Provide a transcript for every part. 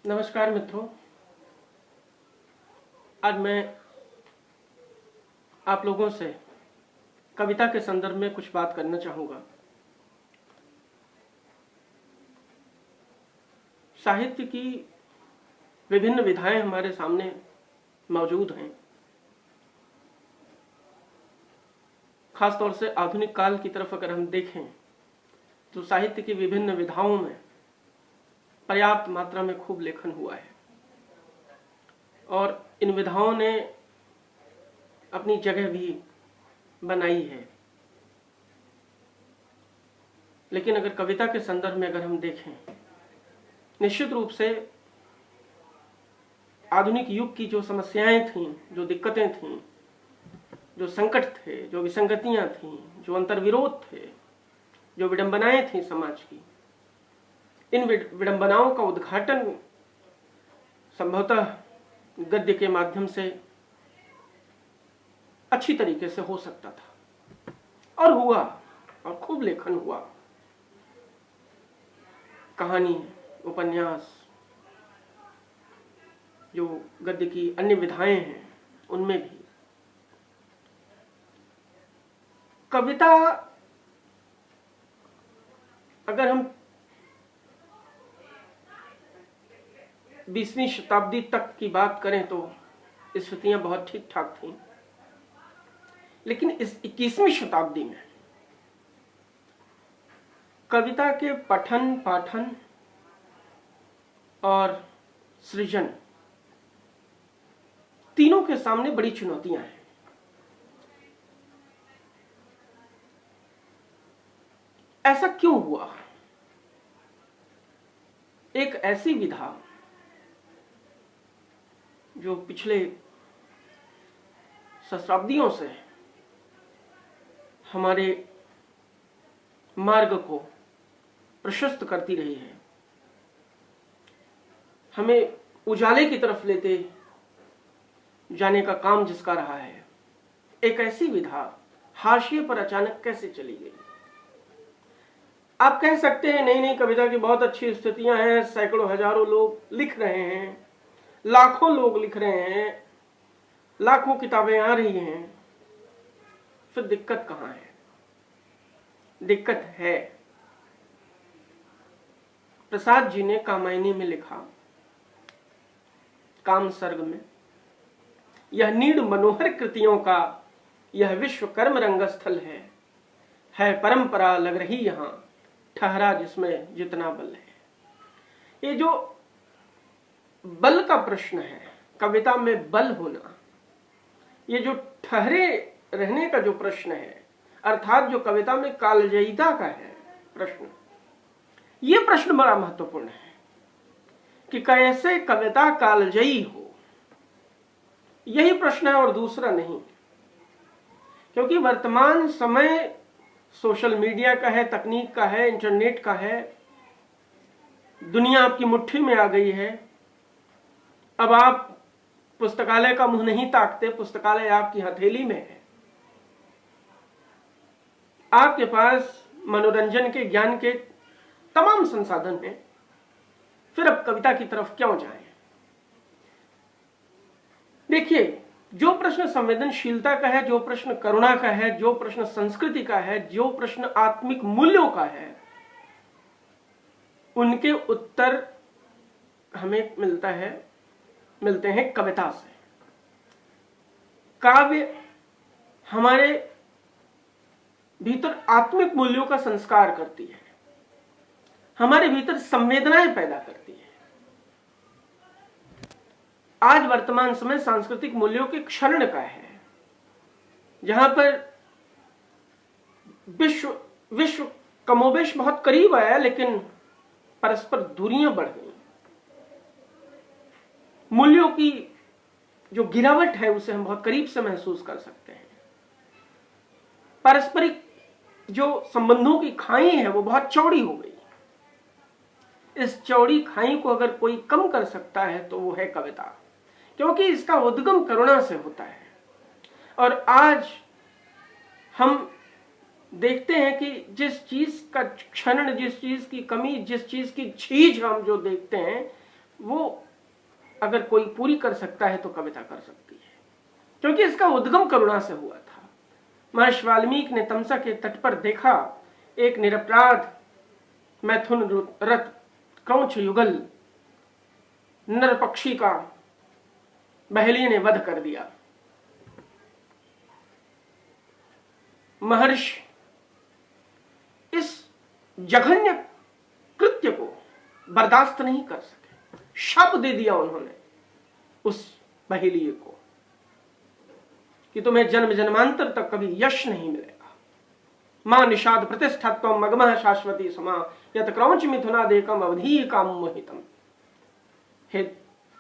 नमस्कार मित्रों। आज मैं आप लोगों से कविता के संदर्भ में कुछ बात करना चाहूँगा। साहित्य की विभिन्न विधाएं हमारे सामने मौजूद हैं। खासतौर से आधुनिक काल की तरफ अगर हम देखें तो साहित्य की विभिन्न विधाओं में पर्याप्त मात्रा में खूब लेखन हुआ है और इन विधाओं ने अपनी जगह भी बनाई है। लेकिन अगर कविता के संदर्भ में अगर हम देखें, निश्चित रूप से आधुनिक युग की जो समस्याएं थीं, जो दिक्कतें थीं, जो संकट थे, जो विसंगतियां थीं, जो अंतर्विरोध थे, जो विडंबनाएं थीं समाज की, इन विडंबनाओं का उद्घाटन संभवतः गद्य के माध्यम से अच्छी तरीके से हो सकता था और हुआ, और खूब लेखन हुआ। कहानी, उपन्यास, जो गद्य की अन्य विधाएं हैं उनमें भी। कविता अगर हम 20वीं शताब्दी तक की बात करें तो स्थितियां बहुत ठीक ठाक थीं, लेकिन इस 21वीं शताब्दी में कविता के पठन, पाठन और सृजन तीनों के सामने बड़ी चुनौतियां हैं। ऐसा क्यों हुआ? एक ऐसी विधा जो पिछले सहस्राब्दियों से हमारे मार्ग को प्रशस्त करती रही है, हमें उजाले की तरफ लेते जाने का काम जिसका रहा है, एक ऐसी विधा हाशिए पर अचानक कैसे चली गई? आप कह सकते हैं नहीं नहीं, कविता की बहुत अच्छी स्थितियां हैं, सैकड़ों हजारों लोग लिख रहे हैं, लाखों लोग लिख रहे हैं, लाखों किताबें आ रही हैं, फिर दिक्कत कहां है? दिक्कत है, प्रसाद जी ने कामायनी में लिखा, काम सर्ग में, यह नीड मनोहर कृतियों का यह विश्व कर्म रंगस्थल है परंपरा लग रही यहां, ठहरा जिसमें जितना बल है। ये जो बल का प्रश्न है, कविता में बल होना, ये जो ठहरे रहने का जो प्रश्न है, अर्थात जो कविता में कालजयिता का है प्रश्न, ये प्रश्न बड़ा महत्वपूर्ण है कि कैसे कविता कालजयी हो। यही प्रश्न है और दूसरा नहीं, क्योंकि वर्तमान समय सोशल मीडिया का है, तकनीक का है, इंटरनेट का है, दुनिया आपकी मुट्ठी में आ गई है। अब आप पुस्तकालय का मुंह नहीं ताकते, पुस्तकालय आपकी हथेली में है। आपके पास मनोरंजन के, ज्ञान के तमाम संसाधन हैं, फिर अब कविता की तरफ क्यों जाएं? देखिए, जो प्रश्न संवेदनशीलता का है, जो प्रश्न करुणा का है, जो प्रश्न संस्कृति का है, जो प्रश्न आत्मिक मूल्यों का है, उनके उत्तर हमें मिलते हैं कविता से। काव्य हमारे भीतर आत्मिक मूल्यों का संस्कार करती है, हमारे भीतर संवेदनाएं पैदा करती है। आज वर्तमान समय सांस्कृतिक मूल्यों के क्षरण का है, जहां पर विश्व कमोबेश बहुत करीब आया, लेकिन परस्पर दूरियां बढ़ गई। मूल्यों की जो गिरावट है उसे हम बहुत करीब से महसूस कर सकते हैं। पारस्परिक जो संबंधों की खाई है वो बहुत चौड़ी हो गई। इस चौड़ी खाई को अगर कोई कम कर सकता है तो वो है कविता, क्योंकि इसका उद्गम करुणा से होता है। और आज हम देखते हैं कि जिस चीज का क्षरण, जिस चीज की कमी, जिस चीज की छीज हम जो देखते हैं, वो अगर कोई पूरी कर सकता है तो कविता कर सकती है, क्योंकि इसका उद्गम करुणा से हुआ था। महर्षि वाल्मीकि ने तमसा के तट पर देखा एक निरपराध मैथुन रथ क्रौंच युगल नर पक्षी का बहेलिये ने वध कर दिया। महर्षि इस जघन्य कृत्य को बर्दाश्त नहीं कर सके, शाप दे दिया उन्होंने उस बहेलिये को कि तुम्हें जन्म जन्मांतर तक कभी यश नहीं मिलेगा। मां निषाद प्रतिष्ठत्वम मगमः शाश्वती समा यत क्रौंच मिथुनादेकम अवधि काम मोहितम। हे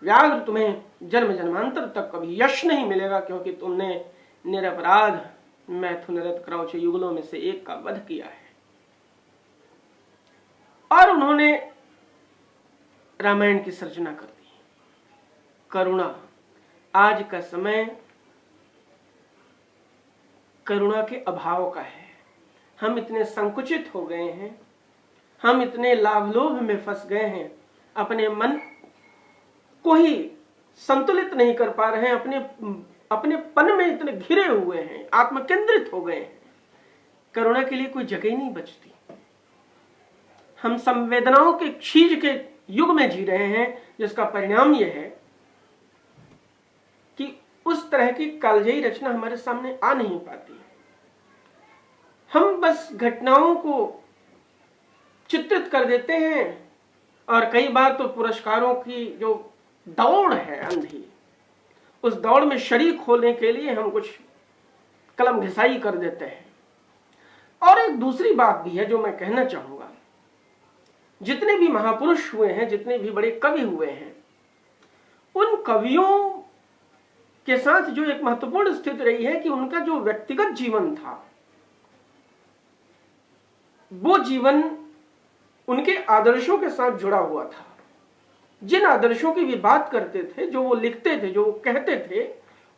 व्याघ्र, तुम्हें जन्म जन्मांतर तक कभी यश नहीं मिलेगा, क्योंकि तुमने निरपराध मैथुन रथ क्रौंच युगलों में से एक का वध किया है। और उन्होंने रामायण की सृजना कर दी। करुणा, आज का समय करुणा के अभाव का है। हम इतने संकुचित हो गए हैं, हम इतने लाभ लोभ में फंस गए हैं, अपने मन को ही संतुलित नहीं कर पा रहे हैं, अपने पन में इतने घिरे हुए हैं, आत्मकेंद्रित हो गए हैं, करुणा के लिए कोई जगह ही नहीं बचती। हम संवेदनाओं के क्षीज के युग में जी रहे हैं, जिसका परिणाम यह है कि उस तरह की कालजयी रचना हमारे सामने आ नहीं पाती। हम बस घटनाओं को चित्रित कर देते हैं, और कई बार तो पुरस्कारों की जो दौड़ है अंधी, उस दौड़ में शरीक होने के लिए हम कुछ कलम घिसाई कर देते हैं। और एक दूसरी बात भी है जो मैं कहना चाहूंगा, जितने भी महापुरुष हुए हैं, जितने भी बड़े कवि हुए हैं, उन कवियों के साथ जो एक महत्वपूर्ण स्थिति रही है कि उनका जो व्यक्तिगत जीवन था, वो जीवन उनके आदर्शों के साथ जुड़ा हुआ था। जिन आदर्शों की भी बात करते थे, जो वो लिखते थे, जो वो कहते थे,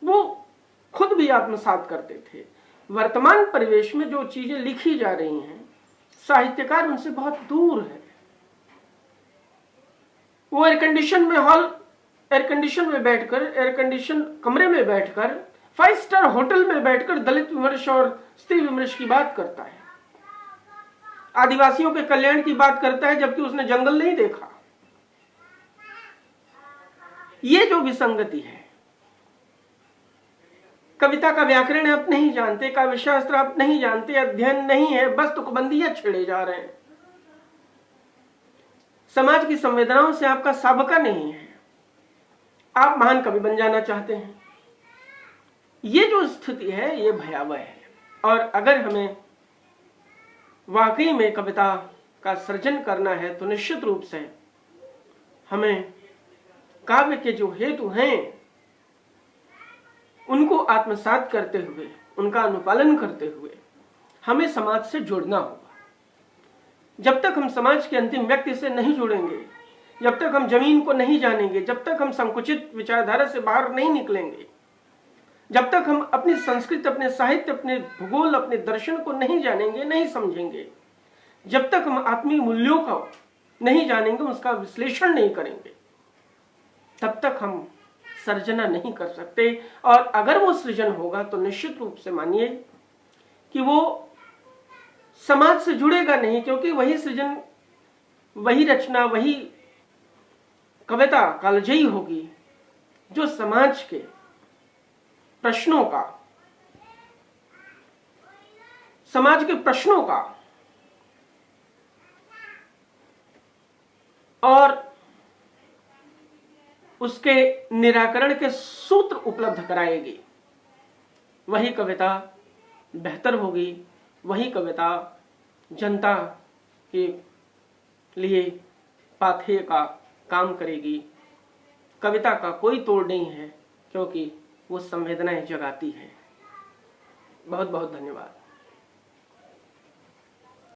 वो खुद भी आत्मसात करते थे। वर्तमान परिवेश में जो चीजें लिखी जा रही हैं, साहित्यकार उनसे बहुत दूर है। वो एयर कंडीशन में बैठकर, एयर कंडीशन कमरे में बैठकर, 5 स्टार होटल में बैठकर दलित विमर्श और स्त्री विमर्श की बात करता है, आदिवासियों के कल्याण की बात करता है, जबकि उसने जंगल नहीं देखा। ये जो विसंगति है, कविता का व्याकरण आप नहीं जानते, काव्य शास्त्र आप नहीं जानते, अध्ययन नहीं है, बस तुकबंदियां छेड़े जा रहे हैं। समाज की संवेदनाओं से आपका साबका नहीं है, आप महान कवि बन जाना चाहते हैं। ये जो स्थिति है, ये भयावह है। और अगर हमें वाकई में कविता का सृजन करना है, तो निश्चित रूप से हमें काव्य के जो हेतु हैं, उनको आत्मसात करते हुए, उनका अनुपालन करते हुए हमें समाज से जुड़ना होगा। जब तक हम समाज के अंतिम व्यक्ति से नहीं जुड़ेंगे, जब तक हम जमीन को नहीं जानेंगे, जब तक हम संकुचित विचारधारा से बाहर नहीं निकलेंगे, जब तक हम अपनी संस्कृति, अपने साहित्य, अपने भूगोल, अपने दर्शन को नहीं जानेंगे, नहीं समझेंगे, जब तक हम आत्मीय मूल्यों को नहीं जानेंगे, उसका विश्लेषण नहीं करेंगे, तब तक हम सर्जना नहीं कर सकते। और अगर वो सृजन होगा तो निश्चित रूप से मानिए कि वो समाज से जुड़ेगा नहीं, क्योंकि वही सृजन, वही रचना, वही कविता कालजयी होगी जो समाज के प्रश्नों का, समाज के प्रश्नों का और उसके निराकरण के सूत्र उपलब्ध कराएगी। वही कविता बेहतर होगी, वही कविता जनता के लिए पाथेय का काम करेगी। कविता का कोई तोड़ नहीं है, क्योंकि वो संवेदनाएं जगाती है। बहुत बहुत धन्यवाद।